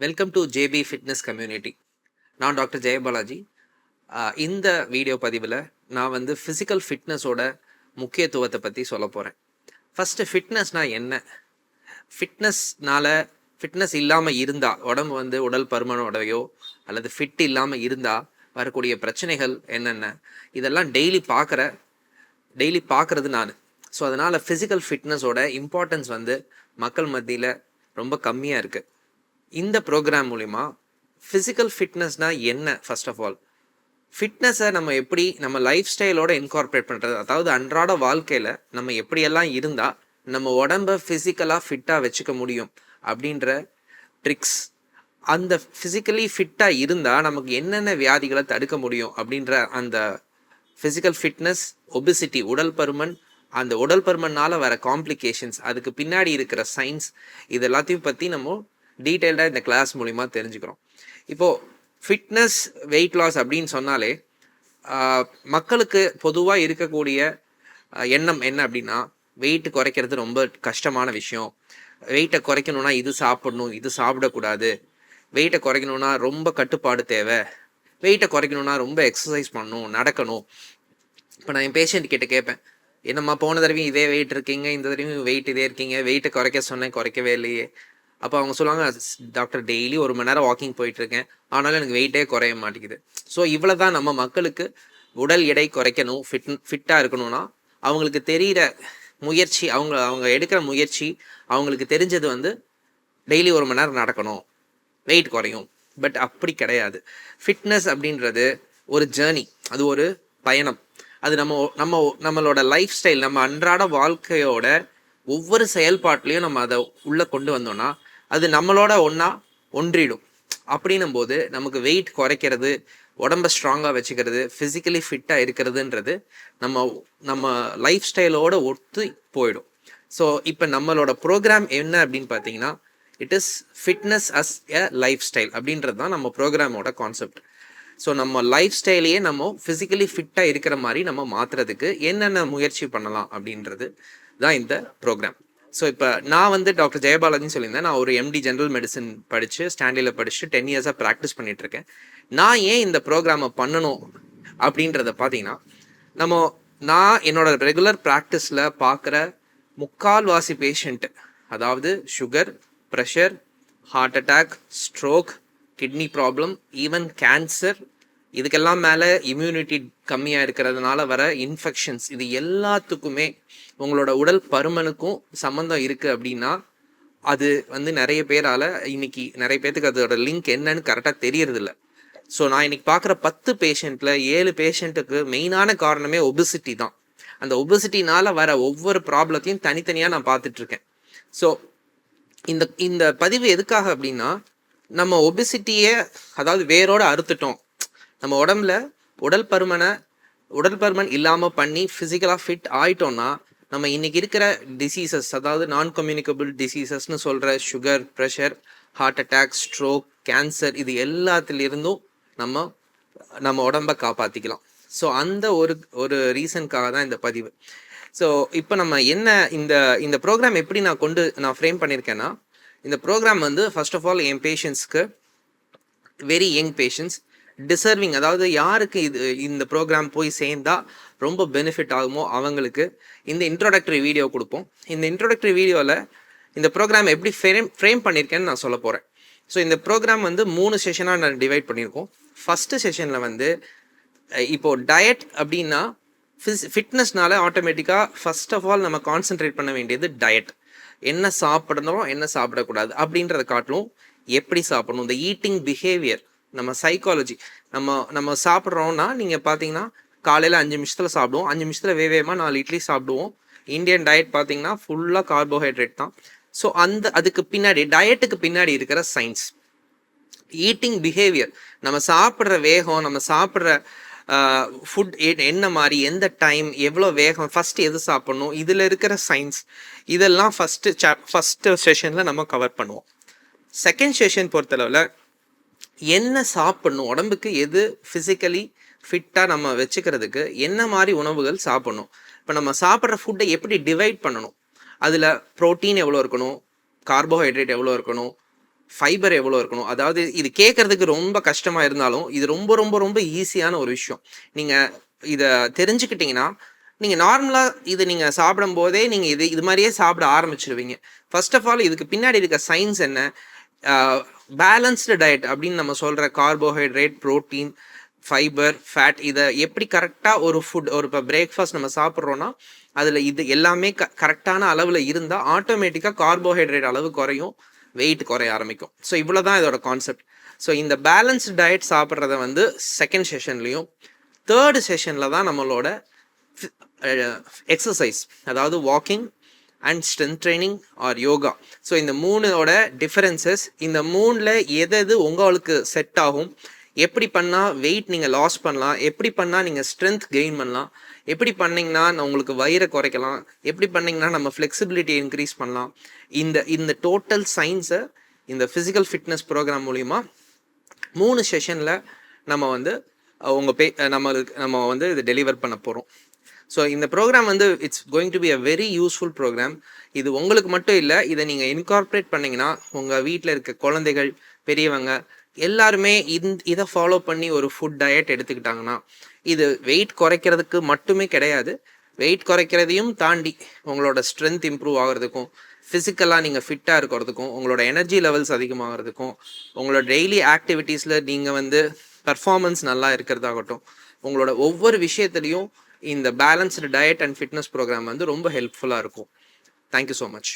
Welcome to JP fitness community. நான் doctor Jayabalaji. இந்த video பதிவில் நான் வந்து ஃபிசிக்கல் ஃபிட்னஸோட முக்கியத்துவத்தை பற்றி சொல்ல போகிறேன். ஃபஸ்ட்டு ஃபிட்னஸ்னால் என்ன? ஃபிட்னஸ் இல்லாமல் இருந்தால், உடம்பு வந்து உடல் பருமனோடையோ அல்லது ஃபிட் இல்லாமல் இருந்தால் வரக்கூடிய பிரச்சனைகள் என்னென்ன, இதெல்லாம் டெய்லி பார்க்குறது நான். ஸோ அதனால் ஃபிசிக்கல் ஃபிட்னஸோட இம்பார்ட்டன்ஸ் வந்து மக்கள் மத்தியில் ரொம்ப கம்மியாக இருக்குது. இந்த ப்ரோக்ராம் மூலிமா ஃபிசிக்கல் ஃபிட்னஸ்னால் என்ன, ஃபர்ஸ்ட் ஆஃப் ஆல் ஃபிட்னஸை நம்ம எப்படி நம்ம லைஃப் ஸ்டைலோட இன்கார்பரேட் பண்ணுறது, அதாவது அன்றாட வாழ்க்கையில் நம்ம எப்படியெல்லாம் இருந்தால் நம்ம உடம்பை ஃபிசிக்கலாக ஃபிட்டாக வச்சுக்க முடியும் அப்படின்ற ட்ரிக்ஸ், அந்த ஃபிசிக்கலி ஃபிட்டாக இருந்தால் நமக்கு என்னென்ன வியாதிகளை தடுக்க முடியும் அப்படின்ற அந்த ஃபிசிக்கல் ஃபிட்னஸ், ஒபிசிட்டி உடல் பருமன், அந்த உடல் பருமனால் வர காம்ப்ளிகேஷன்ஸ், அதுக்கு பின்னாடி இருக்கிற சயின்ஸ், இது எல்லாத்தையும் பற்றி நம்ம டீட்டெயில்டாக இந்த கிளாஸ் மூலிமா தெரிஞ்சுக்கிறோம். இப்போது ஃபிட்னஸ், வெயிட் லாஸ் அப்படின்னு சொன்னாலே மக்களுக்கு பொதுவாக இருக்கக்கூடிய எண்ணம் என்ன அப்படின்னா, வெயிட் குறைக்கிறது ரொம்ப கஷ்டமான விஷயம், வெயிட்டை குறைக்கணுன்னா இது சாப்பிடணும், இது சாப்பிடக்கூடாது, வெயிட்டை குறைக்கணுன்னா ரொம்ப கட்டுப்பாடு தேவை, வெயிட்டை குறைக்கணுன்னா ரொம்ப எக்ஸசைஸ் பண்ணணும், நடக்கணும். இப்போ நான் என் பேஷண்ட் கிட்ட கேட்பேன், என்னம்மா போன தடவையும் இதே வெயிட் இருக்கீங்க, இந்த தடவையும் வெயிட் இதே இருக்கீங்க, வெயிட்டை குறைக்க சொன்னேன் குறைக்கவே இல்லையே. அப்போ அவங்க சொல்லுவாங்க, டாக்டர் டெய்லி 1 மணி நேரம் வாக்கிங் போயிட்டுருக்கேன், ஆனாலும் எனக்கு வெயிட்டே குறைய மாட்டேங்குது. ஸோ இவ்வளோ தான் நம்ம மக்களுக்கு உடல் எடை குறைக்கணும், ஃபிட்டாக இருக்கணும்னா அவங்களுக்கு தெரிகிற முயற்சி, அவங்க எடுக்கிற முயற்சி, அவங்களுக்கு தெரிஞ்சது வந்து டெய்லி 1 மணி நேரம் நடக்கணும், வெயிட் குறையும். பட் அப்படி கிடையாது. ஃபிட்னஸ் அப்படின்றது ஒரு ஜேர்னி, அது ஒரு பயணம். அது நம்மளோட லைஃப் ஸ்டைல், நம்ம அன்றாட வாழ்க்கையோட ஒவ்வொரு செயல்பாட்டிலையும் நம்ம அதை உள்ளே கொண்டு வந்தோம்னா அது நம்மளோட ஒன்றிடும். அப்படின்னும் போது நமக்கு வெயிட் குறைக்கிறது, உடம்பை ஸ்ட்ராங்காக வச்சுக்கிறது, ஃபிசிக்கலி ஃபிட்டாக இருக்கிறதுன்றது நம்ம லைஃப் ஸ்டைலோட ஒத்து போயிடும். ஸோ இப்போ நம்மளோட ப்ரோக்ராம் என்ன அப்படின்னு பார்த்தீங்கன்னா, it is fitness as a lifestyle அப்படின்றது தான் நம்ம ப்ரோக்ராமோட கான்செப்ட். ஸோ நம்ம லைஃப் ஸ்டைலையே நம்ம ஃபிசிக்கலி ஃபிட்டாக இருக்கிற மாதிரி நம்ம மாற்றுறதுக்கு என்னென்ன முயற்சி பண்ணலாம் அப்படின்றது தான் இந்த ப்ரோக்ராம். ஸோ இப்போ நான் வந்து டாக்டர் ஜெயபாலாஜின்னு சொல்லியிருந்தேன். நான் ஒரு MD ஜென்ரல் மெடிசன் படித்து ஸ்டாண்டில் படிச்சுட்டு 10 இயர்ஸாக ப்ராக்டிஸ் பண்ணிகிட்ருக்கேன். நான் ஏன் இந்த ப்ரோக்ராமை பண்ணணும் அப்படின்றத பார்த்தீங்கன்னா, நான் என்னோட ரெகுலர் ப்ராக்டிஸில் பார்க்குற முக்கால்வாசி பேஷண்ட், அதாவது sugar, pressure, heart attack, stroke, kidney problem, even cancer, இதுக்கெல்லாம் மேலே இம்யூனிட்டி கம்மியாக இருக்கிறதுனால வர இன்ஃபெக்ஷன்ஸ், இது எல்லாத்துக்குமே உங்களோட உடல் பருமனுக்கும் சம்மந்தம் இருக்குது அப்படின்னா அது வந்து நிறைய பேரால் இன்னைக்கு நிறைய பேர்த்துக்கு அதோட லிங்க் என்னன்னு கரெக்டாக தெரியறதில்ல. ஸோ நான் இன்னைக்கு பார்க்குற 10 பேஷண்ட்டில் 7 பேஷண்ட்டுக்கு மெயினான காரணமே ஒபிசிட்டி தான். அந்த ஒபிசிட்டினால் வர ஒவ்வொரு ப்ராப்ளத்தையும் தனித்தனியாக நான் பார்த்துட்ருக்கேன். ஸோ இந்த பதிவு எதுக்காக அப்படின்னா, நம்ம ஒபிசிட்டியை அதாவது வேரோட அறுத்துட்டோம், நம்ம உடம்புல உடல் பருமன் இல்லாமல் பண்ணி ஃபிசிக்கலாக ஃபிட் ஆகிட்டோம்னா நம்ம இன்றைக்கி இருக்கிற டிசீசஸ், அதாவது நான் கம்யூனிகபிள் டிசீசஸ்னு சொல்கிற sugar, pressure, heart attack, stroke, cancer, இது எல்லாத்துலேருந்தும் நம்ம உடம்பை காப்பாற்றிக்கலாம். ஸோ அந்த ஒரு ரீசனுக்காக தான் இந்த பதிவு. ஸோ இப்போ நம்ம என்ன இந்த ப்ரோக்ராம் எப்படி நான் ஃப்ரேம் பண்ணியிருக்கேன்னா, இந்த ப்ரோக்ராம் வந்து ஃபர்ஸ்ட் ஆஃப் ஆல் என் பேஷண்ட்ஸ்க்கு, வெரி யங் பேஷண்ட்ஸ், டிசர்விங், அதாவது யாருக்கு இந்த ப்ரோக்ராம் போய் சேர்ந்தா ரொம்ப பெனிஃபிட் ஆகுமோ அவங்களுக்கு இந்த இன்ட்ரோடக்டரி வீடியோ கொடுப்போம். இந்த இன்ட்ரோடக்டரி வீடியோவில் இந்த ப்ரோக்ராம் எப்படி ஃப்ரேம் பண்ணியிருக்கேன்னு நான் சொல்ல போகிறேன். ஸோ இந்த ப்ரோக்ராம் வந்து 3 செஷனாக நான் டிவைட் பண்ணியிருக்கோம். ஃபஸ்ட்டு செஷனில் வந்து இப்போது டயட் அப்படின்னா, ஃபிட்னஸ்னால ஆட்டோமேட்டிக்காக ஃபர்ஸ்ட் ஆஃப் ஆல் நம்ம கான்சென்ட்ரேட் பண்ண வேண்டியது டயட். என்ன சாப்பிடணும், என்ன சாப்பிடக்கூடாது அப்படின்றத காட்டிலும் எப்படி சாப்பிடணும், இந்த ஈட்டிங் பிஹேவியர், நம்ம சைக்காலஜி. நம்ம சாப்பிட்றோன்னா நீங்கள் பார்த்தீங்கன்னா காலையில் 5 நிமிஷத்தில் சாப்பிடுவோம், 5 நிமிஷத்தில் வேகமாக 4 இட்லி சாப்பிடுவோம். இந்தியன் டயட் பார்த்தீங்கன்னா ஃபுல்லாக கார்போஹைட்ரேட் தான். ஸோ அதுக்கு பின்னாடி, டயட்டுக்கு பின்னாடி இருக்கிற சயின்ஸ், ஈட்டிங் பிஹேவியர், நம்ம சாப்பிட்ற வேகம், நம்ம சாப்பிட்ற ஃபுட் என்ன மாதிரி, எந்த டைம், எவ்வளோ வேகம், ஃபஸ்ட்டு எது சாப்பிட்ணும், இதில் இருக்கிற சயின்ஸ், இதெல்லாம் ஃபஸ்ட்டு செஷனில் நம்ம கவர் பண்ணுவோம். செகண்ட் செஷன் பொறுத்தளவில் என்ன சாப்பிட்ணும், உடம்புக்கு எது ஃபிசிக்கலி ஃபிட்டாக நம்ம வச்சுக்கிறதுக்கு என்ன மாதிரி உணவுகள் சாப்பிட்ணும், இப்போ நம்ம சாப்பிட்ற ஃபுட்டை எப்படி டிவைட் பண்ணணும், அதில் ப்ரோட்டீன் எவ்வளோ இருக்கணும், கார்போஹைட்ரேட் எவ்வளோ இருக்கணும், ஃபைபர் எவ்வளோ இருக்கணும். அதாவது இது கேட்கறதுக்கு ரொம்ப கஷ்டமாக இருந்தாலும் இது ரொம்ப ரொம்ப ரொம்ப ஈஸியான ஒரு விஷயம். நீங்கள் இதை தெரிஞ்சுக்கிட்டீங்கன்னா நீங்கள் நார்மலாக இது நீங்கள் சாப்பிடும் போதே நீங்கள் இது மாதிரியே சாப்பிட ஆரம்பிச்சிருவீங்க. ஃபர்ஸ்ட் ஆஃப் ஆல் இதுக்கு பின்னாடி இருக்க சயின்ஸ் என்ன, பேலன்ஸ்டு டயட் அப்படின்னு நம்ம சொல்கிற கார்போஹைட்ரேட், ப்ரோட்டீன், ஃபைபர், ஃபேட், இதை எப்படி கரெக்டாக ஒரு ஃபுட் ஒரு இப்போ பிரேக்ஃபாஸ்ட் நம்ம சாப்பிட்றோன்னா அதில் இது எல்லாமே கரெக்டான அளவில் இருந்தால் ஆட்டோமேட்டிக்காக கார்போஹைட்ரேட் அளவு குறையும், வெயிட் குறைய ஆரம்பிக்கும். ஸோ இவ்வளோ தான் இதோட கான்செப்ட். ஸோ இந்த பேலன்ஸ்டு டயட் சாப்பிட்றத வந்து செகண்ட் செஷன்லேயும் தேர்டு செஷனில் தான் நம்மளோட எக்ஸசைஸ், அதாவது walking and strength training R yoga. So இந்த மூணோட டிஃபரன்சஸ், இந்த மூணில் எது உங்களுக்கு செட் ஆகும், எப்படி பண்ணால் வெயிட் நீங்கள் லாஸ் பண்ணலாம், எப்படி பண்ணால் நீங்கள் ஸ்ட்ரென்த் கெயின் பண்ணலாம், எப்படி பண்ணிங்கன்னா உங்களுக்கு வயிறை குறைக்கலாம், எப்படி பண்ணிங்கன்னா நம்ம ஃப்ளெக்சிபிலிட்டி இன்க்ரீஸ் பண்ணலாம், இந்த டோட்டல் சயின்ஸை இந்த ஃபிசிக்கல் ஃபிட்னஸ் ப்ரோக்ராம் மூலிமா 3 செஷனில் நம்ம வந்து நம்ம வந்து இது டெலிவர் பண்ண போகிறோம். ஸோ இந்த ப்ரோக்ராம் வந்து it's going to be a very useful program. இது உங்களுக்கு மட்டும் இல்லை, இதை நீங்கள் இன்கார்பரேட் பண்ணிங்கன்னா உங்கள் வீட்டில் இருக்க குழந்தைகள், பெரியவங்க எல்லாருமே இதை ஃபாலோ பண்ணி ஒரு ஃபுட் டயட் எடுத்துக்கிட்டாங்கன்னா இது வெயிட் குறைக்கிறதுக்கு மட்டுமே கிடையாது, வெயிட் குறைக்கிறதையும் தாண்டி உங்களோட ஸ்ட்ரென்த் இம்ப்ரூவ் ஆகிறதுக்கும், ஃபிசிக்கலாக நீங்கள் ஃபிட்டாக இருக்கிறதுக்கும், உங்களோட எனர்ஜி லெவல்ஸ் அதிகமாகிறதுக்கும், உங்களோட டெய்லி ஆக்டிவிட்டீஸில் நீங்கள் வந்து பர்ஃபார்மன்ஸ் நல்லா இருக்கிறதாகட்டும், உங்களோட ஒவ்வொரு விஷயத்துலையும் இந்த balanced diet and fitness program வந்து ரொம்ப ஹெல்ப்ஃபுல்லாக இருக்கும். Thank you so much.